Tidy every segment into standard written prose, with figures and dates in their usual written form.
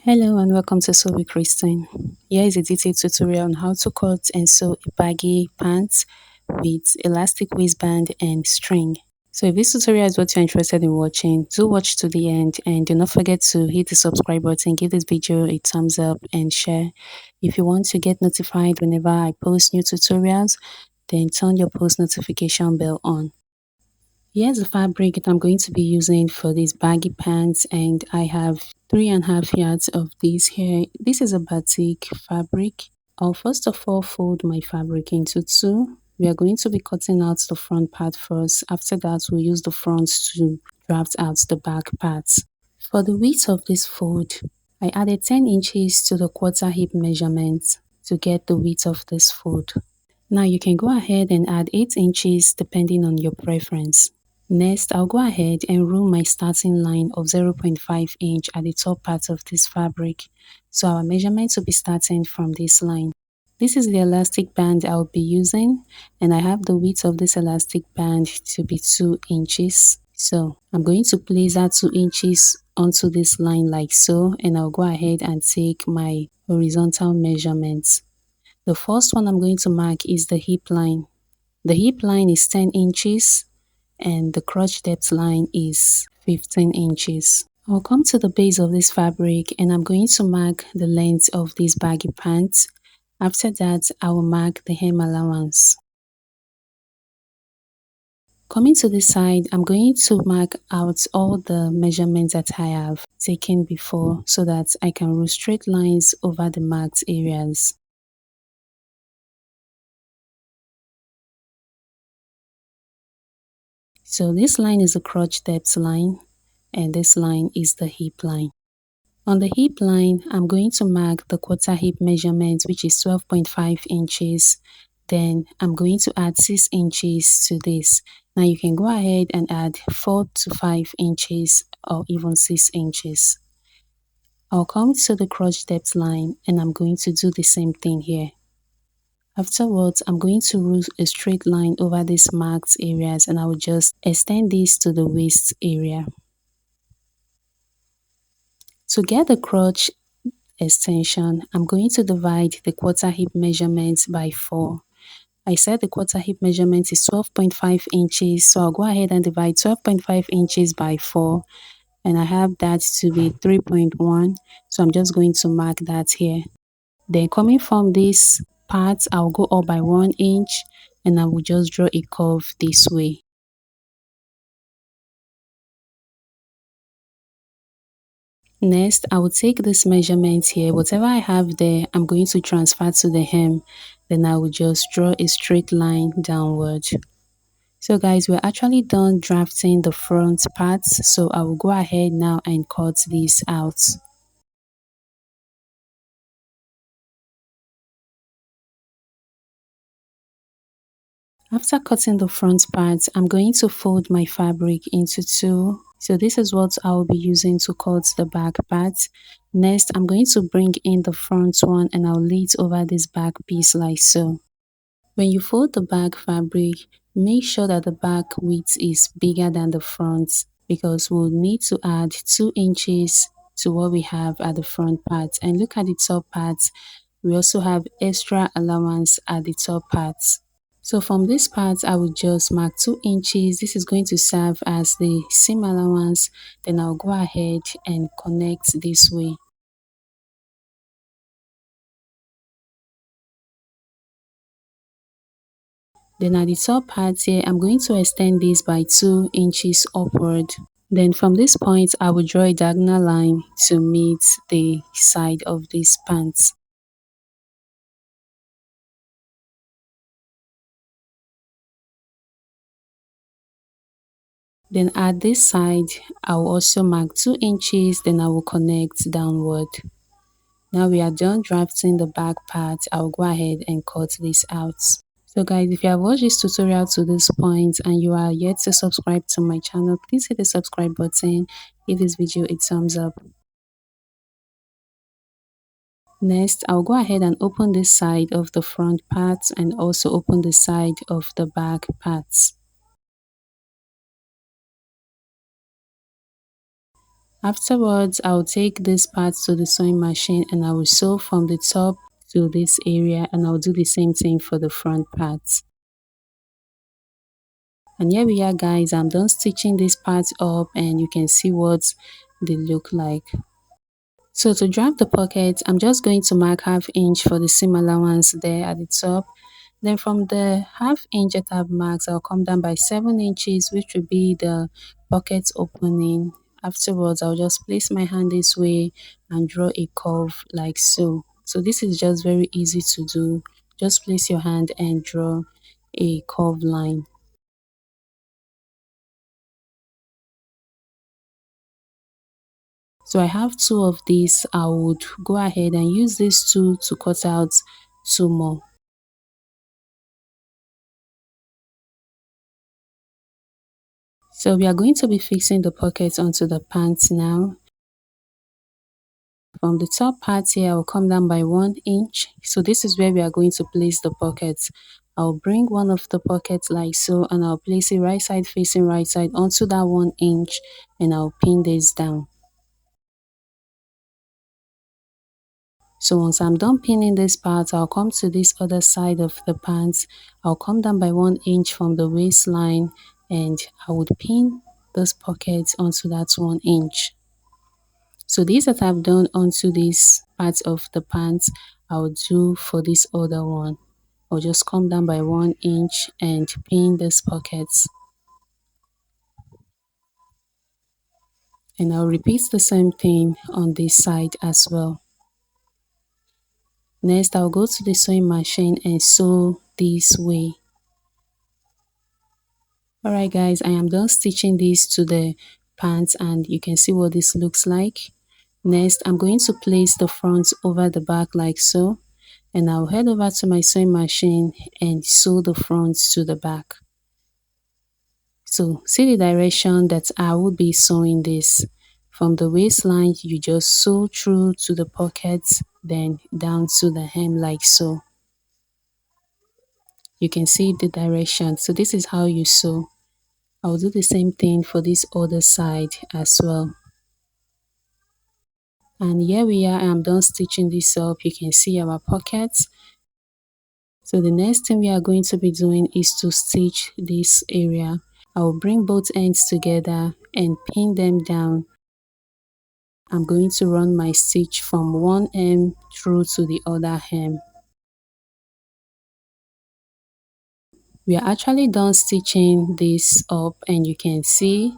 Hello and welcome to Sew with Christine. Here is a detailed tutorial on how to cut and sew a baggy pants with elastic waistband and string. So if this tutorial is what you're interested in watching, do watch to the end and do not forget to hit the subscribe button, give this video a thumbs up and share. If you want to get notified whenever I post new tutorials, then turn your post notification bell on. Here's the fabric that I'm going to be using for these baggy pants, and I have 3.5 yards of this here. This is a batik fabric. I'll first of all fold my fabric into two. We are going to be cutting out the front part first. After that, we'll use the front to draft out the back parts. For the width of this fold, I added 10 inches to the quarter hip measurement to get the width of this fold. Now you can go ahead and add 8 inches depending on your preference. Next, I'll go ahead and rule my starting line of 0.5 inch at the top part of this fabric. So our measurement will be starting from this line. This is the elastic band I'll be using, and I have the width of this elastic band to be 2 inches. So I'm going to place that 2 inches onto this line like so, and I'll go ahead and take my horizontal measurements. The first one I'm going to mark is the hip line. The hip line is 10 inches and the crotch depth line is 15 inches. I'll come to the base of this fabric and I'm going to mark the length of these baggy pants. After that, I will mark the hem allowance. Coming to this side, I'm going to mark out all the measurements that I have taken before so that I can rule straight lines over the marked areas. So this line is the crotch depth line and this line is the hip line. On the hip line, I'm going to mark the quarter hip measurement, which is 12.5 inches. Then I'm going to add 6 inches to this. Now you can go ahead and add 4 to 5 inches or even 6 inches. I'll come to the crotch depth line and I'm going to do the same thing here. Afterwards, I'm going to rule a straight line over these marked areas and I will just extend this to the waist area. To get the crotch extension, I'm going to divide the quarter hip measurement by 4. I said the quarter hip measurement is 12.5 inches, so I'll go ahead and divide 12.5 inches by 4 and I have that to be 3.1, so I'm just going to mark that here. Then coming from this part, I'll go up by 1 inch and I will just draw a curve this way. Next, I will take this measurement here. Whatever I have there, I'm going to transfer to the hem. Then I will just draw a straight line downward. So guys, we're actually done drafting the front parts. So I will go ahead now and cut this out. After cutting the front part, I'm going to fold my fabric into two. So this is what I will be using to cut the back part. Next, I'm going to bring in the front one and I'll lay it over this back piece like so. When you fold the back fabric, make sure that the back width is bigger than the front because we'll need to add 2 inches to what we have at the front part. And look at the top part, we also have extra allowance at the top part. So from this part, I will just mark 2 inches. This is going to serve as the seam allowance. Then I'll go ahead and connect this way. Then at the top part here, I'm going to extend this by 2 inches upward. Then from this point, I will draw a diagonal line to meet the side of this pants. Then at this side, I will also mark 2 inches, then I will connect downward. Now we are done drafting the back part. I will go ahead and cut this out. So guys, if you have watched this tutorial to this point and you are yet to subscribe to my channel, please hit the subscribe button, give this video a thumbs up. Next, I'll go ahead and open this side of the front parts and also open the side of the back parts. Afterwards, I'll take this part to the sewing machine and I will sew from the top to this area, and I'll do the same thing for the front parts. And here we are guys, I'm done stitching this part up and you can see what they look like. So to drop the pocket, I'm just going to mark half inch for the seam allowance there at the top. Then from the half inch that I've marked, I'll come down by 7 inches, which will be the pocket opening. Afterwards, I'll just place my hand this way and draw a curve like so. So this is just very easy to do. Just place your hand and draw a curved line. So I have two of these. I would go ahead and use these two to cut out two more. So we are going to be fixing the pockets onto the pants now. From the top part here, I will come down by 1 inch. So this is where we are going to place the pockets. I'll bring one of the pockets like so, and I'll place it right side facing right side onto that 1 inch, and I'll pin this down. So once I'm done pinning this part, I'll come to this other side of the pants. I'll come down by 1 inch from the waistline, and I would pin this pocket onto that 1 inch. So these that I've done onto this part of the pants, I'll do for this other one. I'll just come down by 1 inch and pin this pockets. And I'll repeat the same thing on this side as well. Next, I'll go to the sewing machine and sew this way. Alright guys, I am done stitching this to the pants and you can see what this looks like. Next, I'm going to place the front over the back like so, and I'll head over to my sewing machine and sew the front to the back. So see the direction that I will be sewing this. From the waistline, you just sew through to the pockets, then down to the hem like so. You can see the direction. So this is how you sew. I'll do the same thing for this other side as well. And here we are, I'm done stitching this up. You can see our pockets. So the next thing we are going to be doing is to stitch this area. I will bring both ends together and pin them down. I'm going to run my stitch from one hem through to the other hem. We are actually done stitching this up and you can see.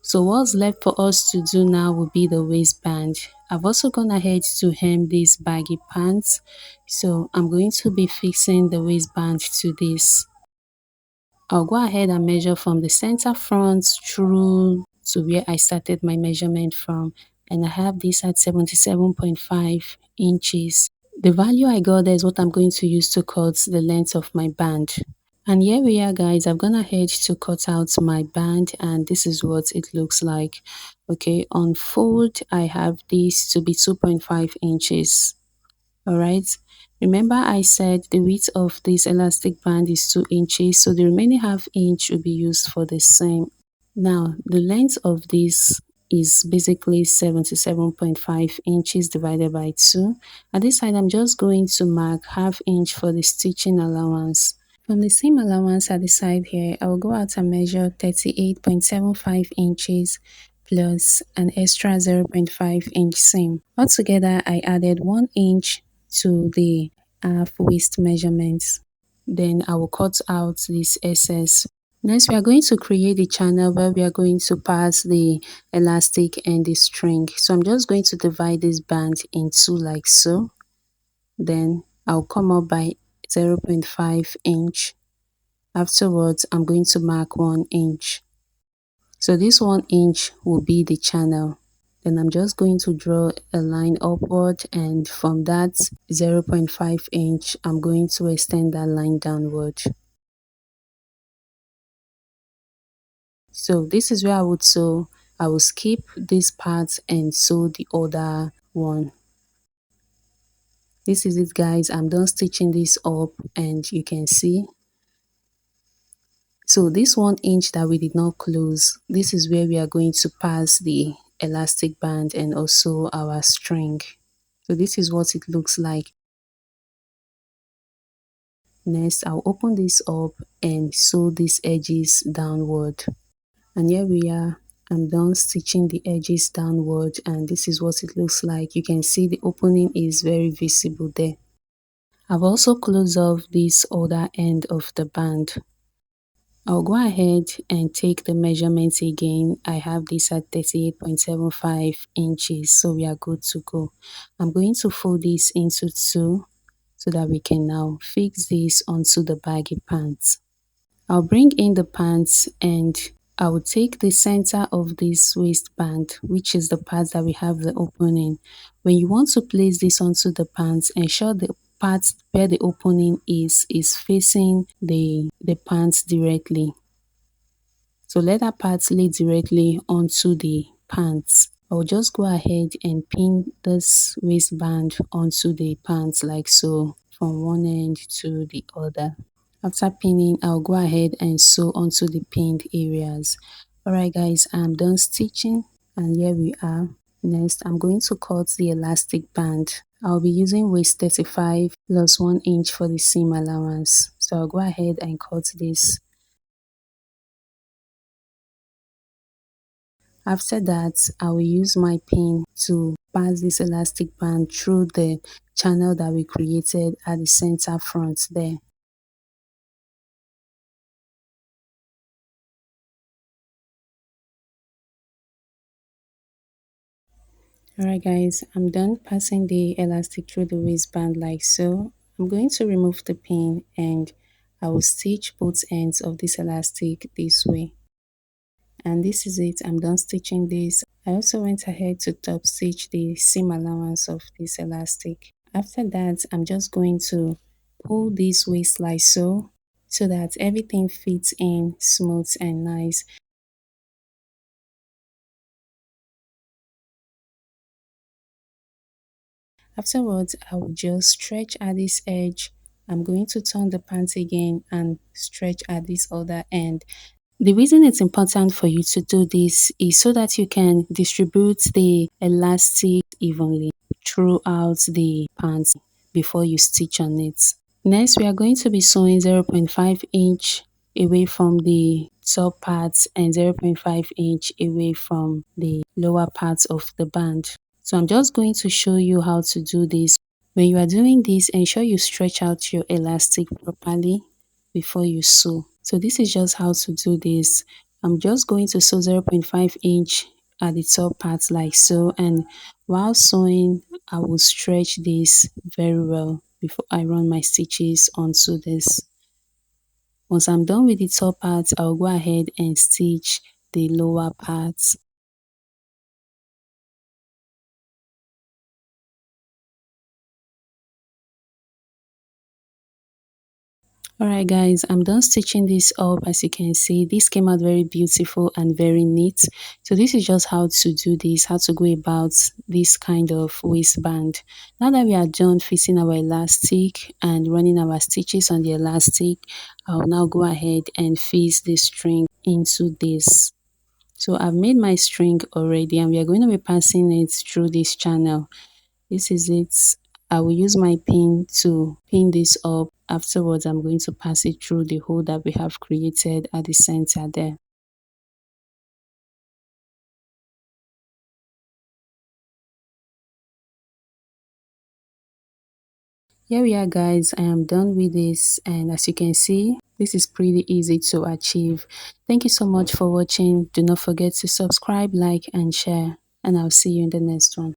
So what's left for us to do now will be the waistband. I've also gone ahead to hem these baggy pants. So I'm going to be fixing the waistband to this. I'll go ahead and measure from the center front through to where I started my measurement from, and I have this at 77.5 inches. The value I got there is what I'm going to use to cut the length of my band. And here we are guys, I've gone ahead to cut out my band and this is what it looks like. Okay, on fold I have this to be 2.5 inches. Alright, remember I said the width of this elastic band is 2 inches, so the remaining half inch will be used for the seam. Now the length of this is basically 77.5 inches divided by 2. At this side I'm just going to mark half inch for the stitching allowance. From the seam allowance at the side here, I will go out and measure 38.75 inches plus an extra 0.5 inch seam. Altogether, I added 1 inch to the half waist measurements. Then I will cut out this excess. Next, we are going to create the channel where we are going to pass the elastic and the string. So I'm just going to divide this band in two like so. Then I'll come up by 0.5 inch. Afterwards, I'm going to mark 1 inch. So this 1 inch will be the channel. Then I'm just going to draw a line upward, and from that 0.5 inch, I'm going to extend that line downward. So this is where I would sew. I will skip this part and sew the other one. This is it guys, I'm done stitching this up and you can see. So this 1 inch that we did not close, this is where we are going to pass the elastic band and also our string. So this is what it looks like. Next, I'll open this up and sew these edges downward. And here we are. I'm done stitching the edges downward, and this is what it looks like. You can see the opening is very visible there. I've also closed off this other end of the band. I'll go ahead and take the measurements again. I have this at 38.75 inches, so we are good to go. I'm going to fold this into two so that we can now fix this onto the baggy pants. I'll bring in the pants and I will take the center of this waistband, which is the part that we have the opening. When you want to place this onto the pants, ensure the part where the opening is facing the pants directly. So let that part lay directly onto the pants. I'll just go ahead and pin this waistband onto the pants like so, from one end to the other. After pinning, I'll go ahead and sew onto the pinned areas. Alright guys, I'm done stitching and here we are. Next, I'm going to cut the elastic band. I'll be using waist 35 plus 1 inch for the seam allowance. So I'll go ahead and cut this. After that, I will use my pin to pass this elastic band through the channel that we created at the center front there. Alright guys, I'm done passing the elastic through the waistband like so. I'm going to remove the pin and I will stitch both ends of this elastic this way. And this is it, I'm done stitching this. I also went ahead to top stitch the seam allowance of this elastic. After that, I'm just going to pull this waist like so that everything fits in smooth and nice. Afterwards, I will just stretch at this edge. I'm going to turn the pants again and stretch at this other end. The reason it's important for you to do this is so that you can distribute the elastic evenly throughout the pants before you stitch on it. Next, we are going to be sewing 0.5 inch away from the top parts and 0.5 inch away from the lower parts of the band. So I'm just going to show you how to do this. When you are doing this, ensure you stretch out your elastic properly before you sew. So this is just how to do this. I'm just going to sew 0.5 inch at the top part like so, and while sewing I will stretch this very well before I run my stitches onto this. Once I'm done with the top part, I'll go ahead and stitch the lower parts. Alright guys, I'm done stitching this up. As you can see, this came out very beautiful and very neat. So this is just how to do this, how to go about this kind of waistband. Now that we are done fitting our elastic and running our stitches on the elastic, I'll now go ahead and fix the string into this. So I've made my string already and we are going to be passing it through this channel. This is it. I will use my pin to pin this up. Afterwards, I'm going to pass it through the hole that we have created at the center there. Here we are guys, I am done with this and as you can see, this is pretty easy to achieve. Thank you so much for watching. Do not forget to subscribe, like and share, and I'll see you in the next one.